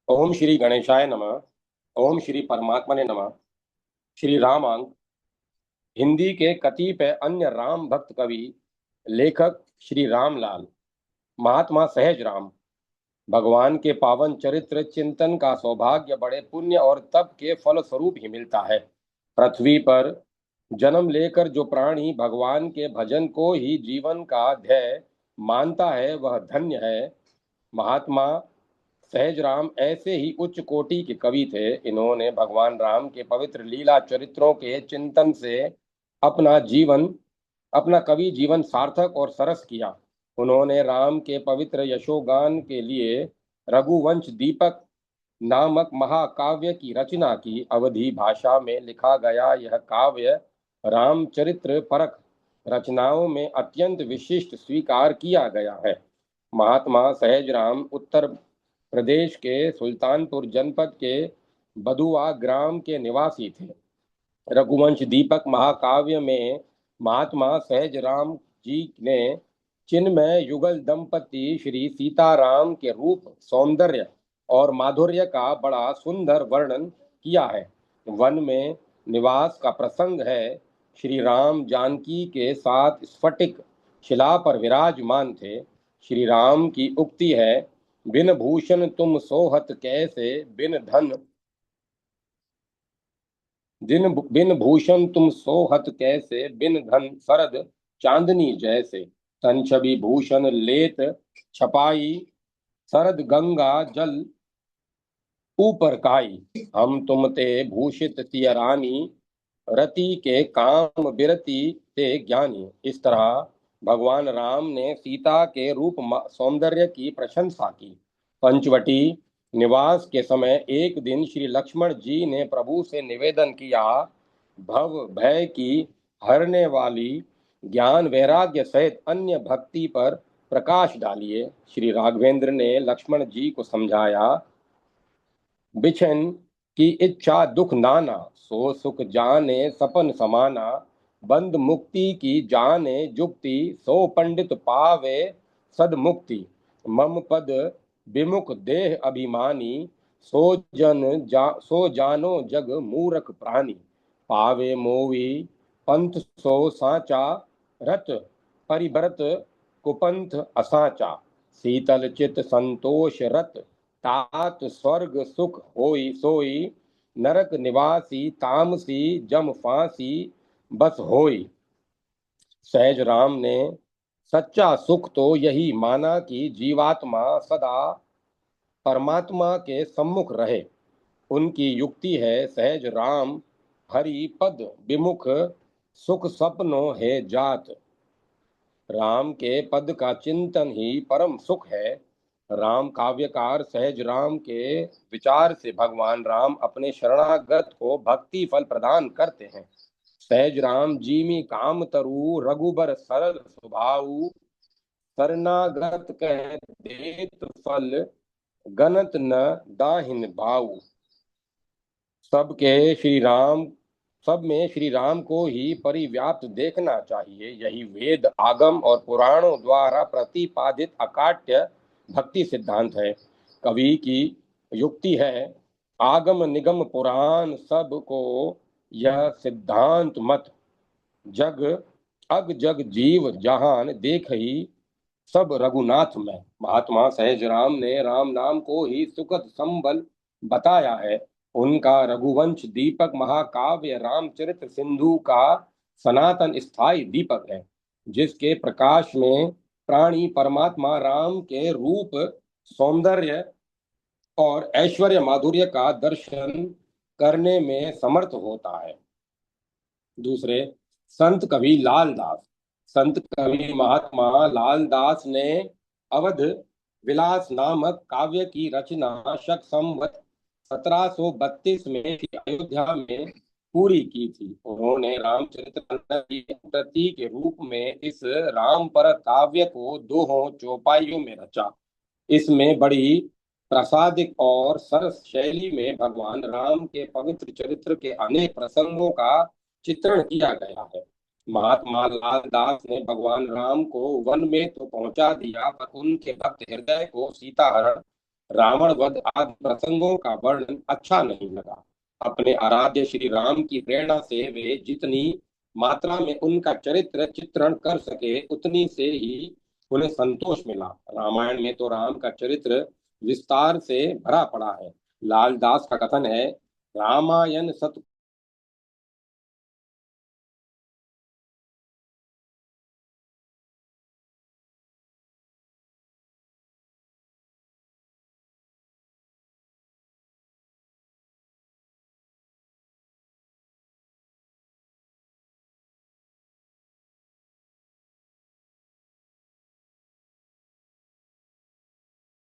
ओम श्री गणेशाय नमः। ओम श्री परमात्मने नमः। श्री रामांग। हिंदी के कतिपय अन्य राम भक्त कवि लेखक श्री रामलाल, महात्मा सहज राम। भगवान के पावन चरित्र चिंतन का सौभाग्य बड़े पुण्य और तप के फल स्वरूप ही मिलता है। पृथ्वी पर जन्म लेकर जो प्राणी भगवान के भजन को ही जीवन का ध्येय मानता है वह धन्य है। महात्मा सहजराम ऐसे ही उच्च कोटि के कवि थे। इन्होंने भगवान राम के पवित्र लीला चरित्रों के चिंतन से अपना जीवन अपना कवि जीवन सार्थक और सरस किया। उन्होंने राम के पवित्र यशोगान के लिए रघुवंश दीपक नामक महाकाव्य की रचना की। अवधी भाषा में लिखा गया यह काव्य रामचरित्र परक रचनाओं में अत्यंत विशिष्ट स्वीकार किया गया है। महात्मा सहजराम उत्तर प्रदेश के सुल्तानपुर जनपद के बदुआ ग्राम के निवासी थे। रघुवंश दीपक महाकाव्य में महात्मा सहजराम जी ने चिन्मय युगल दंपति श्री सीताराम के रूप, सौंदर्य और माधुर्य का बड़ा सुंदर वर्णन किया है। वन में निवास का प्रसंग है। श्री राम जानकी के साथ स्फटिक शिला पर विराजमान थे। श्री राम की उक्ति है, बिन भूषण तुम सोहत कैसे, बिन भूषण तुम सोहत कैसे, बिन धन शरद चांदनी जैसे। तन छवि भूषण लेत छपाई, शरद गंगा जल ऊपर काई। हम तुम ते भूषित सिय रानी, रति के काम बिरति ते ज्ञानी। इस तरह भगवान राम ने सीता के रूप सौंदर्य की प्रशंसा की। पंचवटी निवास के समय एक दिन श्री लक्ष्मण जी ने प्रभु से निवेदन किया, भव भय की हरने वाली ज्ञान वैराग्य सहित अन्य भक्ति पर प्रकाश डालिए। श्री राघवेंद्र ने लक्ष्मण जी को समझाया, बिछन की इच्छा दुख नाना, सो सुख जाने सपन समाना। बंद मुक्ति की जाने जुक्ति, सो पंडित पावे सदमुक्ति। मम पद विमुख देह अभिमानी, सो जानो जग मूरख प्राणी। पावे मोवी पंथ सो साचा, रत परिव्रत कुपंथ असाचा। शीतल चित संतोष रत, तात स्वर्ग सुख होई सोई। नरक निवासी तामसी, जम फांसी बस होई। सहज राम ने सच्चा सुख तो यही माना कि जीवात्मा सदा परमात्मा के सम्मुख रहे। उनकी युक्ति है, सहज राम हरि पद विमुख, सुख सपनों है जात। राम के पद का चिंतन ही परम सुख है। राम काव्यकार सहज राम के विचार से भगवान राम अपने शरणागत को भक्ति फल प्रदान करते हैं। सहज राम जीमी काम तरु, रघुबर सरल स्वभाव। शरणागत कह देत फल, गनत न दाहिन भाऊ। सबके श्री राम सब में श्री राम को ही परिव्याप्त देखना चाहिए। यही वेद आगम और पुराणों द्वारा प्रतिपादित अकाट्य भक्ति सिद्धांत है। कवि की युक्ति है, आगम निगम पुराण सब को यह सिद्धांत मत। जग अग जग जीव जहान देख ही, सब रघुनाथ में। महात्मा सहज राम ने राम नाम को ही सुखद संबल बताया है। उनका रघुवंश दीपक महाकाव्य रामचरित्र सिंधु का सनातन स्थायी दीपक है, जिसके प्रकाश में प्राणी परमात्मा राम के रूप, सौंदर्य और ऐश्वर्य माधुर्य का दर्शन करने में समर्थ होता है। दूसरे, संत कवि लालदास। संत कवि महात्मा लालदास ने अवध विलास नामक काव्य की रचना शक संवत 1732 में अयोध्या में पूरी की थी। उन्होंने रामचरित्र की प्रति के रूप में इस राम पर काव्य को दो चौपाइयों में रचा। इसमें बड़ी प्रसादिक और सरस शैली में भगवान राम के पवित्र चरित्र के अनेक प्रसंगों का चित्रण किया गया है। महात्मा लालदास ने भगवान राम को वन में तो पहुंचा दिया, पर उनके भक्त हृदय को सीता हरण रावण वध आदि प्रसंगों का वर्णन अच्छा नहीं लगा। अपने आराध्य श्री राम की प्रेरणा से वे जितनी मात्रा में उनका चरित्र चित्रण कर सके उतनी से ही उन्हें संतोष मिला। रामायण में तो राम का चरित्र विस्तार से भरा पड़ा है। लाल दास का कथन है, रामायण सत